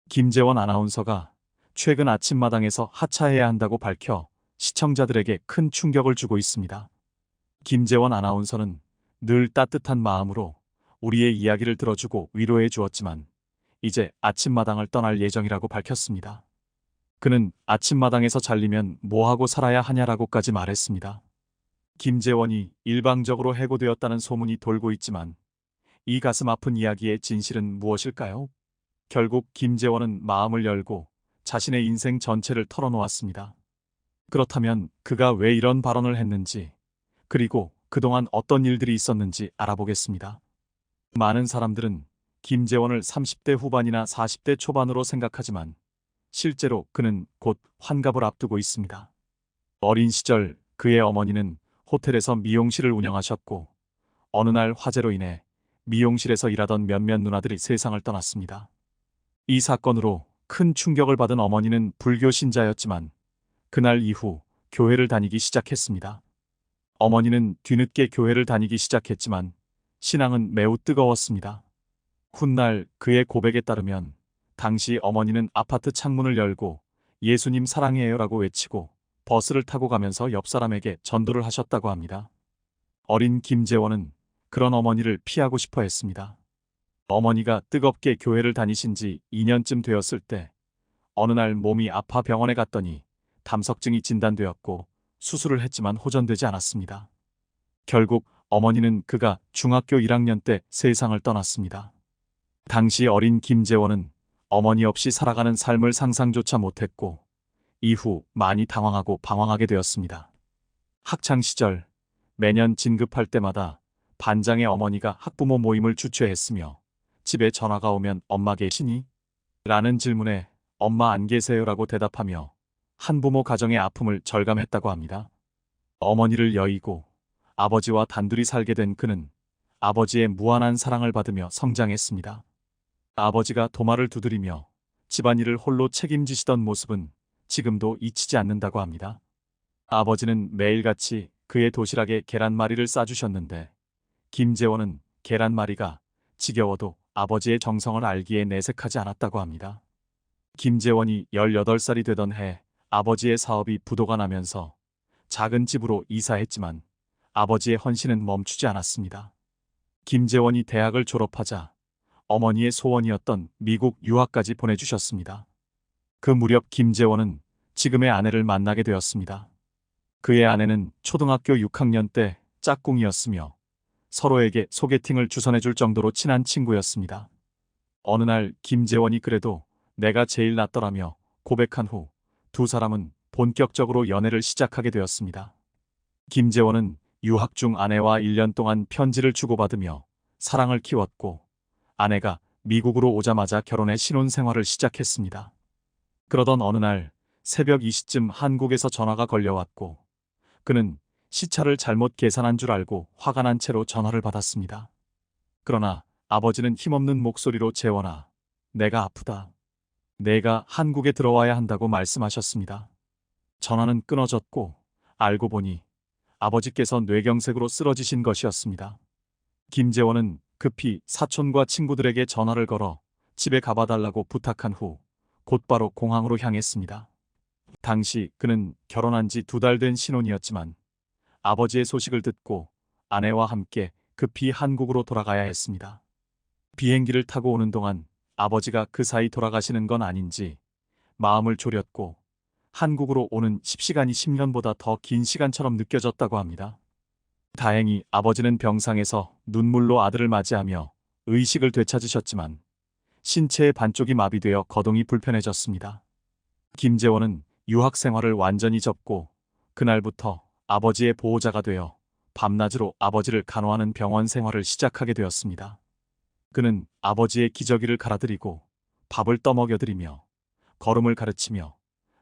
김재원 아나운서가 최근 아침마당에서 하차해야 한다고 밝혀 시청자들에게 큰 충격을 주고 있습니다. 김재원 아나운서는 늘 따뜻한 마음으로 우리의 이야기를 들어주고 위로해 주었지만 이제 아침마당을 떠날 예정이라고 밝혔습니다. 그는 아침마당에서 잘리면 뭐하고 살아야 하냐라고까지 말했습니다. 김재원이 일방적으로 해고되었다는 소문이 돌고 있지만 이 가슴 아픈 이야기의 진실은 무엇일까요? 결국 김재원은 마음을 열고 자신의 인생 전체를 털어놓았습니다. 그렇다면 그가 왜 이런 발언을 했는지, 그리고 그동안 어떤 일들이 있었는지 알아보겠습니다. 많은 사람들은 김재원을 30대 후반이나 40대 초반으로 생각하지만 실제로 그는 곧 환갑을 앞두고 있습니다. 어린 시절 그의 어머니는 호텔에서 미용실을 운영하셨고 어느 날 화재로 인해 미용실에서 일하던 몇몇 누나들이 세상을 떠났습니다. 이 사건으로 큰 충격을 받은 어머니는 불교 신자였지만 그날 이후 교회를 다니기 시작했습니다. 어머니는 뒤늦게 교회를 다니기 시작했지만 신앙은 매우 뜨거웠습니다. 훗날 그의 고백에 따르면 당시 어머니는 아파트 창문을 열고 예수님 사랑해요라고 외치고 버스를 타고 가면서 옆 사람에게 전도를 하셨다고 합니다. 어린 김재원은 그런 어머니를 피하고 싶어 했습니다. 어머니가 뜨겁게 교회를 다니신 지 2년쯤 되었을 때 어느 날 몸이 아파 병원에 갔더니 담석증이 진단되었고 수술을 했지만 호전되지 않았습니다. 결국 어머니는 그가 중학교 1학년 때 세상을 떠났습니다. 당시 어린 김재원은 어머니 없이 살아가는 삶을 상상조차 못했고 이후 많이 당황하고 방황하게 되었습니다. 학창시절 매년 진급할 때마다 반장의 어머니가 학부모 모임을 주최했으며 집에 전화가 오면 엄마 계시니? 라는 질문에 엄마 안 계세요라고 대답하며 한부모 가정의 아픔을 절감했다고 합니다. 어머니를 여의고 아버지와 단둘이 살게 된 그는 아버지의 무한한 사랑을 받으며 성장했습니다. 아버지가 도마를 두드리며 집안일을 홀로 책임지시던 모습은 지금도 잊히지 않는다고 합니다. 아버지는 매일같이 그의 도시락에 계란말이를 싸주셨는데 김재원은 계란말이가 지겨워도 아버지의 정성을 알기에 내색하지 않았다고 합니다. 김재원이 18살이 되던 해 아버지의 사업이 부도가 나면서 작은 집으로 이사했지만 아버지의 헌신은 멈추지 않았습니다. 김재원이 대학을 졸업하자 어머니의 소원이었던 미국 유학까지 보내주셨습니다. 그 무렵 김재원은 지금의 아내를 만나게 되었습니다. 그의 아내는 초등학교 6학년 때 짝꿍이었으며 서로에게 소개팅을 주선해줄 정도로 친한 친구였습니다. 어느 날 김재원이 그래도 내가 제일 낫더라며 고백한 후 두 사람은 본격적으로 연애를 시작하게 되었습니다. 김재원은 유학 중 아내와 1년 동안 편지를 주고받으며 사랑을 키웠고 아내가 미국으로 오자마자 결혼해 신혼생활을 시작했습니다. 그러던 어느 날 새벽 2시쯤 한국에서 전화가 걸려왔고 그는 시차를 잘못 계산한 줄 알고 화가 난 채로 전화를 받았습니다. 그러나 아버지는 힘없는 목소리로 재원아, 내가 아프다. 내가 한국에 들어와야 한다고 말씀하셨습니다. 전화는 끊어졌고 알고 보니 아버지께서 뇌경색으로 쓰러지신 것이었습니다. 김재원은 급히 사촌과 친구들에게 전화를 걸어 집에 가봐달라고 부탁한 후 곧바로 공항으로 향했습니다. 당시 그는 결혼한 지 2달 된 신혼이었지만 아버지의 소식을 듣고 아내와 함께 급히 한국으로 돌아가야 했습니다. 비행기를 타고 오는 동안 아버지가 그 사이 돌아가시는 건 아닌지 마음을 졸였고 한국으로 오는 10시간이 10년보다 더 긴 시간처럼 느껴졌다고 합니다. 다행히 아버지는 병상에서 눈물로 아들을 맞이하며 의식을 되찾으셨지만 신체의 반쪽이 마비되어 거동이 불편해졌습니다. 김재원은 유학 생활을 완전히 접고 그날부터 아버지의 보호자가 되어 밤낮으로 아버지를 간호하는 병원 생활을 시작하게 되었습니다. 그는 아버지의 기저귀를 갈아드리고 밥을 떠먹여드리며 걸음을 가르치며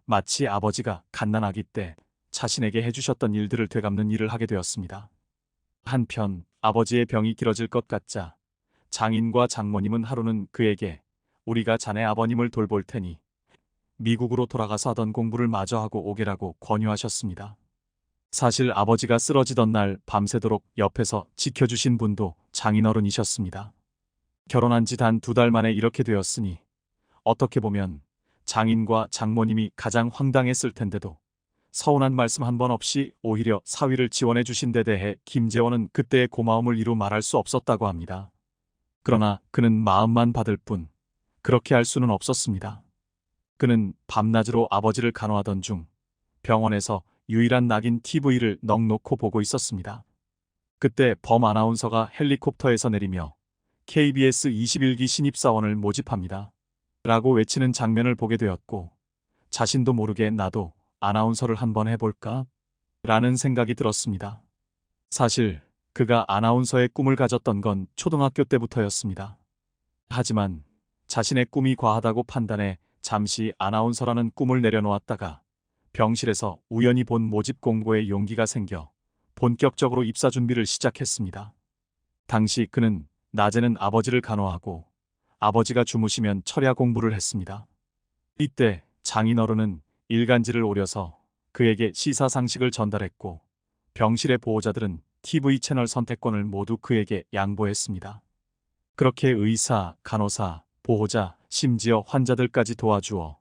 마치 아버지가 갓난아기 때 자신에게 해주셨던 일들을 되갚는 일을 하게 되었습니다. 한편 아버지의 병이 길어질 것 같자 장인과 장모님은 하루는 그에게 우리가 자네 아버님을 돌볼 테니 미국으로 돌아가서 하던 공부를 마저 하고 오게라고 권유하셨습니다. 사실 아버지가 쓰러지던 날 밤새도록 옆에서 지켜주신 분도 장인어른이셨습니다. 결혼한 지 단 2달 만에 이렇게 되었으니 어떻게 보면 장인과 장모님이 가장 황당했을 텐데도 서운한 말씀 한 번 없이 오히려 사위를 지원해 주신 데 대해 김재원은 그때의 고마움을 이루 말할 수 없었다고 합니다. 그러나 그는 마음만 받을 뿐 그렇게 할 수는 없었습니다. 그는 밤낮으로 아버지를 간호하던 중 병원에서 유일한 낙인 TV를 넋놓고 보고 있었습니다. 그때 범 아나운서가 헬리콥터에서 내리며 KBS 21기 신입사원을 모집합니다. 라고 외치는 장면을 보게 되었고 자신도 모르게 나도 아나운서를 한번 해볼까? 라는 생각이 들었습니다. 사실 그가 아나운서의 꿈을 가졌던 건 초등학교 때부터였습니다. 하지만 자신의 꿈이 과하다고 판단해 잠시 아나운서라는 꿈을 내려놓았다가 병실에서 우연히 본 모집 공고에 용기가 생겨 본격적으로 입사 준비를 시작했습니다. 당시 그는 낮에는 아버지를 간호하고 아버지가 주무시면 철야 공부를 했습니다. 이때 장인어른은 일간지를 오려서 그에게 시사상식을 전달했고 병실의 보호자들은 TV 채널 선택권을 모두 그에게 양보했습니다. 그렇게 의사, 간호사, 보호자, 심지어 환자들까지 도와주어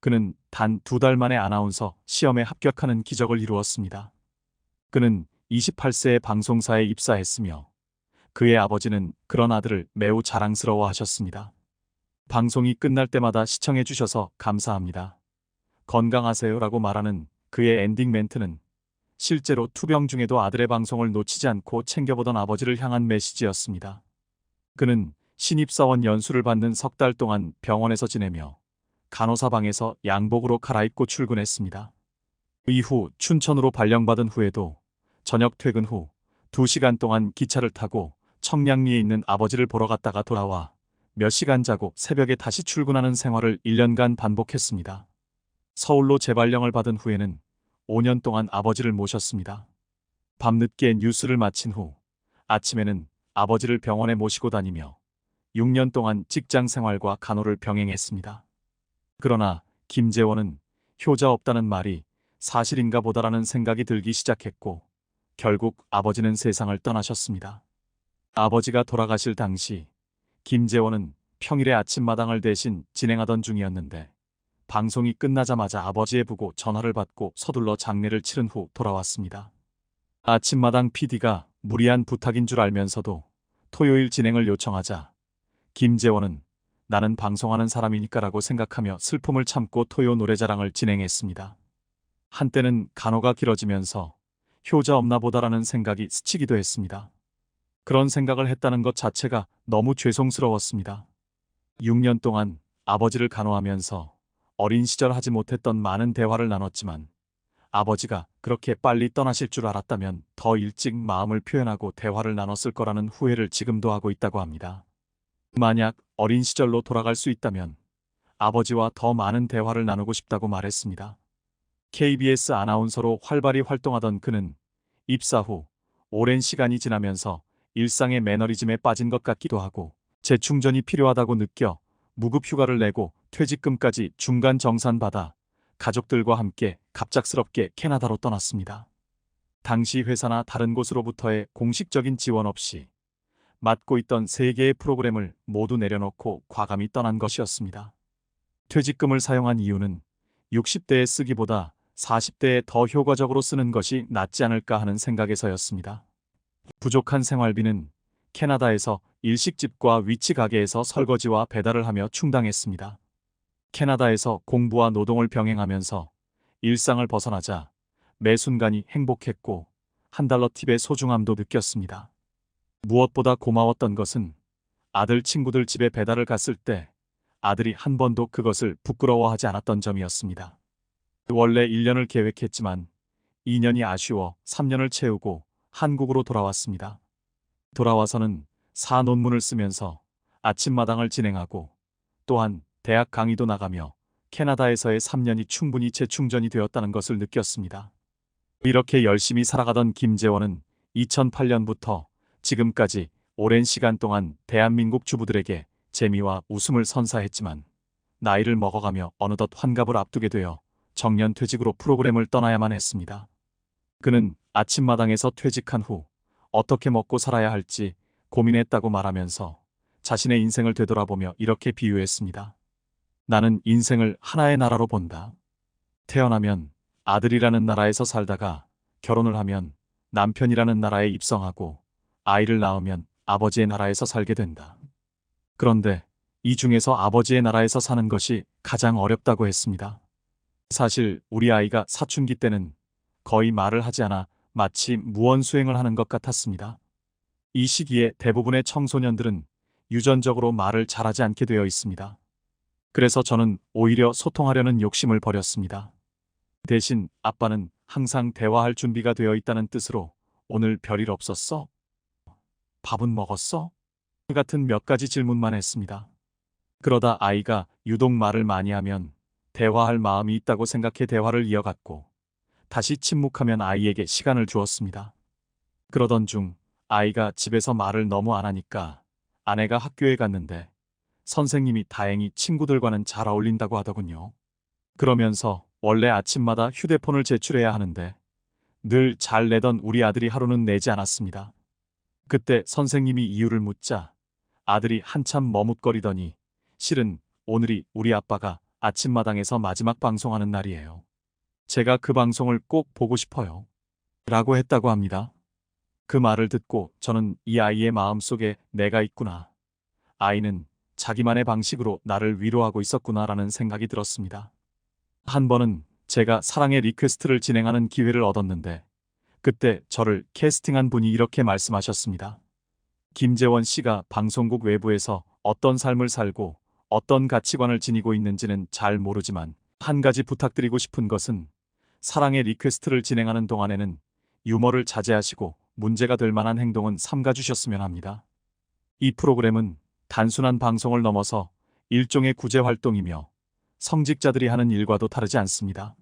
그는 단 2달 만에 아나운서 시험에 합격하는 기적을 이루었습니다. 그는 28세에 방송사에 입사했으며 그의 아버지는 그런 아들을 매우 자랑스러워 하셨습니다. 방송이 끝날 때마다 시청해 주셔서 감사합니다. 건강하세요라고 말하는 그의 엔딩 멘트는 실제로 투병 중에도 아들의 방송을 놓치지 않고 챙겨보던 아버지를 향한 메시지였습니다. 그는 신입사원 연수를 받는 3달 동안 병원에서 지내며 간호사방에서 양복으로 갈아입고 출근했습니다. 이후 춘천으로 발령받은 후에도 저녁 퇴근 후 2시간 동안 기차를 타고 청량리에 있는 아버지를 보러 갔다가 돌아와 몇 시간 자고 새벽에 다시 출근하는 생활을 1년간 반복했습니다. 서울로 재발령을 받은 후에는 5년 동안 아버지를 모셨습니다. 밤늦게 뉴스를 마친 후 아침에는 아버지를 병원에 모시고 다니며 6년 동안 직장 생활과 간호를 병행했습니다. 그러나 김재원은 효자 없다는 말이 사실인가 보다라는 생각이 들기 시작했고 결국 아버지는 세상을 떠나셨습니다. 아버지가 돌아가실 당시 김재원은 평일에 아침마당을 대신 진행하던 중이었는데 방송이 끝나자마자 아버지의 부고 전화를 받고 서둘러 장례를 치른 후 돌아왔습니다. 아침마당 PD가 무리한 부탁인 줄 알면서도 토요일 진행을 요청하자 김재원은 나는 방송하는 사람이니까라고 생각하며 슬픔을 참고 토요 노래자랑을 진행했습니다. 한때는 간호가 길어지면서 효자 없나 보다라는 생각이 스치기도 했습니다. 그런 생각을 했다는 것 자체가 너무 죄송스러웠습니다. 6년 동안 아버지를 간호하면서 어린 시절 하지 못했던 많은 대화를 나눴지만 아버지가 그렇게 빨리 떠나실 줄 알았다면 더 일찍 마음을 표현하고 대화를 나눴을 거라는 후회를 지금도 하고 있다고 합니다. 만약 어린 시절로 돌아갈 수 있다면 아버지와 더 많은 대화를 나누고 싶다고 말했습니다. KBS 아나운서로 활발히 활동하던 그는 입사 후 오랜 시간이 지나면서 일상의 매너리즘에 빠진 것 같기도 하고 재충전이 필요하다고 느껴 무급 휴가를 내고 퇴직금까지 중간 정산받아 가족들과 함께 갑작스럽게 캐나다로 떠났습니다. 당시 회사나 다른 곳으로부터의 공식적인 지원 없이 맡고 있던 3개의 프로그램을 모두 내려놓고 과감히 떠난 것이었습니다. 퇴직금을 사용한 이유는 60대에 쓰기보다 40대에 더 효과적으로 쓰는 것이 낫지 않을까 하는 생각에서였습니다. 부족한 생활비는 캐나다에서 일식집과 위치 가게에서 설거지와 배달을 하며 충당했습니다. 캐나다에서 공부와 노동을 병행하면서 일상을 벗어나자 매 순간이 행복했고 $1 팁의 소중함도 느꼈습니다. 무엇보다 고마웠던 것은 아들 친구들 집에 배달을 갔을 때 아들이 한 번도 그것을 부끄러워하지 않았던 점이었습니다. 원래 1년을 계획했지만 2년이 아쉬워 3년을 채우고 한국으로 돌아왔습니다. 돌아와서는 논문을 쓰면서 아침마당을 진행하고 또한 대학 강의도 나가며 캐나다에서의 3년이 충분히 재충전이 되었다는 것을 느꼈습니다. 이렇게 열심히 살아가던 김재원은 2008년부터 지금까지 오랜 시간 동안 대한민국 주부들에게 재미와 웃음을 선사했지만 나이를 먹어가며 어느덧 환갑을 앞두게 되어 정년퇴직으로 프로그램을 떠나야만 했습니다. 그는 아침마당에서 퇴직한 후 어떻게 먹고 살아야 할지 고민했다고 말하면서 자신의 인생을 되돌아보며 이렇게 비유했습니다. 나는 인생을 하나의 나라로 본다. 태어나면 아들이라는 나라에서 살다가 결혼을 하면 남편이라는 나라에 입성하고 아이를 낳으면 아버지의 나라에서 살게 된다. 그런데 이 중에서 아버지의 나라에서 사는 것이 가장 어렵다고 했습니다. 사실 우리 아이가 사춘기 때는 거의 말을 하지 않아 마치 무언수행을 하는 것 같았습니다. 이 시기에 대부분의 청소년들은 유전적으로 말을 잘하지 않게 되어 있습니다. 그래서 저는 오히려 소통하려는 욕심을 버렸습니다. 대신 아빠는 항상 대화할 준비가 되어 있다는 뜻으로 오늘 별일 없었어? 밥은 먹었어? 같은 몇 가지 질문만 했습니다. 그러다 아이가 유독 말을 많이 하면 대화할 마음이 있다고 생각해 대화를 이어갔고 다시 침묵하면 아이에게 시간을 주었습니다. 그러던 중 아이가 집에서 말을 너무 안 하니까 아내가 학교에 갔는데 선생님이 다행히 친구들과는 잘 어울린다고 하더군요. 그러면서 원래 아침마다 휴대폰을 제출해야 하는데 늘 잘 내던 우리 아들이 하루는 내지 않았습니다. 그때 선생님이 이유를 묻자 아들이 한참 머뭇거리더니 실은 오늘이 우리 아빠가 아침마당에서 마지막 방송하는 날이에요. 제가 그 방송을 꼭 보고 싶어요. 라고 했다고 합니다. 그 말을 듣고 저는 이 아이의 마음속에 내가 있구나. 아이는 자기만의 방식으로 나를 위로하고 있었구나라는 생각이 들었습니다. 한 번은 제가 사랑의 리퀘스트를 진행하는 기회를 얻었는데 그때 저를 캐스팅한 분이 이렇게 말씀하셨습니다. 김재원 씨가 방송국 외부에서 어떤 삶을 살고 어떤 가치관을 지니고 있는지는 잘 모르지만 한 가지 부탁드리고 싶은 것은 사랑의 리퀘스트를 진행하는 동안에는 유머를 자제하시고 문제가 될 만한 행동은 삼가주셨으면 합니다. 이 프로그램은 단순한 방송을 넘어서 일종의 구제 활동이며 성직자들이 하는 일과도 다르지 않습니다.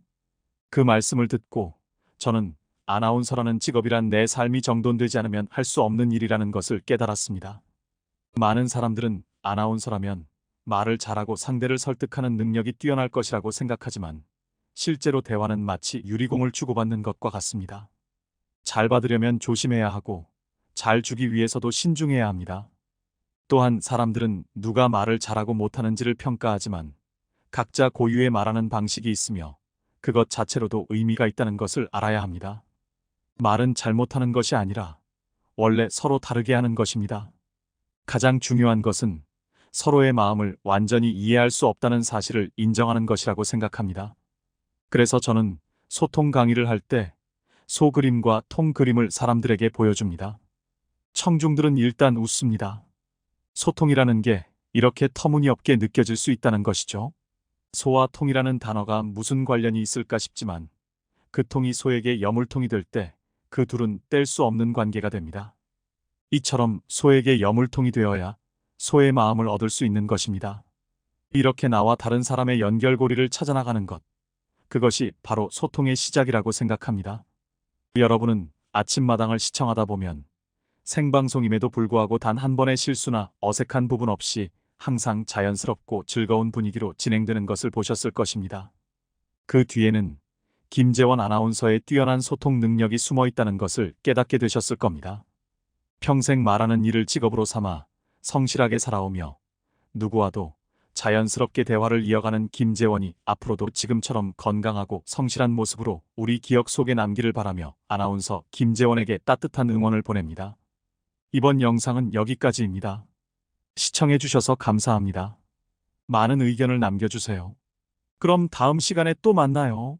그 말씀을 듣고 저는 아나운서라는 직업이란 내 삶이 정돈되지 않으면 할 수 없는 일이라는 것을 깨달았습니다. 많은 사람들은 아나운서라면 말을 잘하고 상대를 설득하는 능력이 뛰어날 것이라고 생각하지만 실제로 대화는 마치 유리공을 주고받는 것과 같습니다. 잘 받으려면 조심해야 하고 잘 주기 위해서도 신중해야 합니다. 또한 사람들은 누가 말을 잘하고 못하는지를 평가하지만 각자 고유의 말하는 방식이 있으며 그것 자체로도 의미가 있다는 것을 알아야 합니다. 말은 잘못하는 것이 아니라 원래 서로 다르게 하는 것입니다. 가장 중요한 것은 서로의 마음을 완전히 이해할 수 없다는 사실을 인정하는 것이라고 생각합니다. 그래서 저는 소통 강의를 할 때 소그림과 통그림을 사람들에게 보여줍니다. 청중들은 일단 웃습니다. 소통이라는 게 이렇게 터무니없게 느껴질 수 있다는 것이죠. 소와 통이라는 단어가 무슨 관련이 있을까 싶지만 그 통이 소에게 여물통이 될 때 그 둘은 뗄 수 없는 관계가 됩니다. 이처럼 소에게 여물통이 되어야 소의 마음을 얻을 수 있는 것입니다. 이렇게 나와 다른 사람의 연결고리를 찾아나가는 것, 그것이 바로 소통의 시작이라고 생각합니다. 여러분은 아침마당을 시청하다 보면 생방송임에도 불구하고 단 한 번의 실수나 어색한 부분 없이 항상 자연스럽고 즐거운 분위기로 진행되는 것을 보셨을 것입니다. 그 뒤에는 김재원 아나운서의 뛰어난 소통 능력이 숨어 있다는 것을 깨닫게 되셨을 겁니다. 평생 말하는 일을 직업으로 삼아 성실하게 살아오며 누구와도 자연스럽게 대화를 이어가는 김재원이 앞으로도 지금처럼 건강하고 성실한 모습으로 우리 기억 속에 남기를 바라며 아나운서 김재원에게 따뜻한 응원을 보냅니다. 이번 영상은 여기까지입니다. 시청해주셔서 감사합니다. 많은 의견을 남겨주세요. 그럼 다음 시간에 또 만나요.